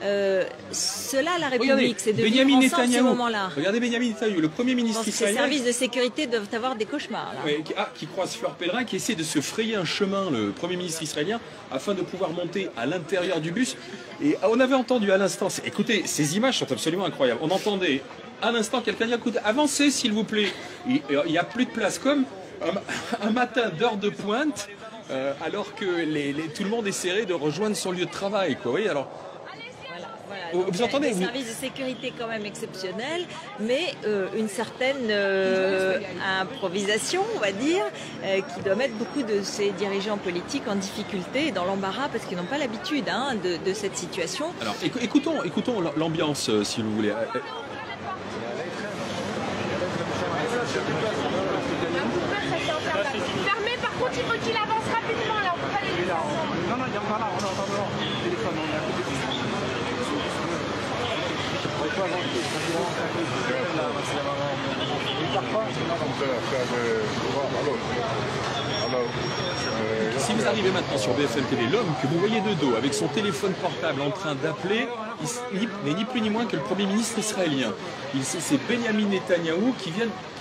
Cela, la République, c'est de vivre ensemble ce moment-là. Regardez Benyamin Netanyahou, le Premier ministre israélien. Les services de sécurité doivent avoir des cauchemars. Là. Oui, qui croise Fleur Pellerin, qui essaie de se frayer un chemin, le Premier ministre israélien, afin de pouvoir monter à l'intérieur du bus. Et on avait entendu à l'instant, écoutez, ces images sont absolument incroyables. On entendait à l'instant quelqu'un dire, écoutez, avancez s'il vous plaît. Il n'y a plus de place, comme un matin d'heure de pointe, alors que tout le monde essaierait de rejoindre son lieu de travail. Quoi. Oui, alors, voilà, vous entendez des services de sécurité quand même exceptionnels, mais une certaine improvisation, on va dire, qui doit mettre beaucoup de ces dirigeants politiques en difficulté et dans l'embarras parce qu'ils n'ont pas l'habitude de cette situation. Alors écoutons l'ambiance, si vous voulez. Fermé, par contre, il faut qu'il avance rapidement là, on peut pas les laisser ensemble. Non, il y en a là, on est en téléphone, on est à côté de ça. On peut avancer, Si vous arrivez maintenant sur BFM TV, l'homme que vous voyez de dos avec son téléphone portable en train d'appeler n'est ni plus ni moins que le Premier ministre israélien. C'est Benyamin Netanyahou qui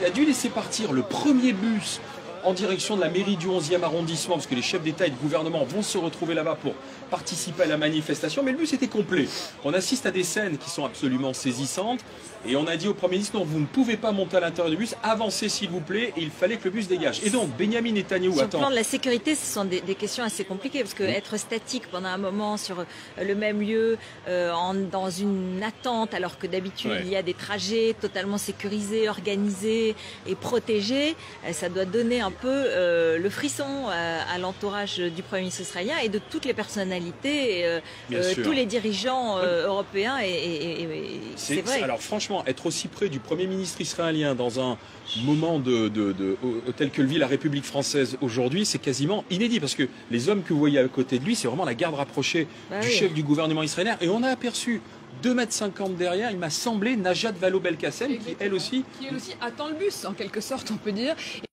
a dû laisser partir le premier bus en direction de la mairie du 11e arrondissement, parce que les chefs d'État et de gouvernement vont se retrouver là-bas pour participer à la manifestation, mais le bus était complet. On assiste à des scènes qui sont absolument saisissantes, et on a dit au Premier ministre, non, vous ne pouvez pas monter à l'intérieur du bus, avancez s'il vous plaît, et il fallait que le bus dégage. Et donc, Benyamin Netanyahou, sur le plan de la sécurité, ce sont des questions assez compliquées, parce que être statique pendant un moment sur le même lieu, dans une attente, alors que d'habitude il y a des trajets totalement sécurisés, organisés et protégés, ça doit donner un peu le frisson à l'entourage du Premier ministre israélien et de toutes les personnalités, tous les dirigeants européens. C'est vrai. Alors franchement, être aussi près du Premier ministre israélien dans un moment tel que le vit la République française aujourd'hui, c'est quasiment inédit, parce que les hommes que vous voyez à côté de lui, c'est vraiment la garde rapprochée du chef du gouvernement israélien. Et on a aperçu 2,50 m derrière, il m'a semblé, Najat Vallaud-Belkacem, qui elle aussi attend le bus, en quelque sorte, on peut dire.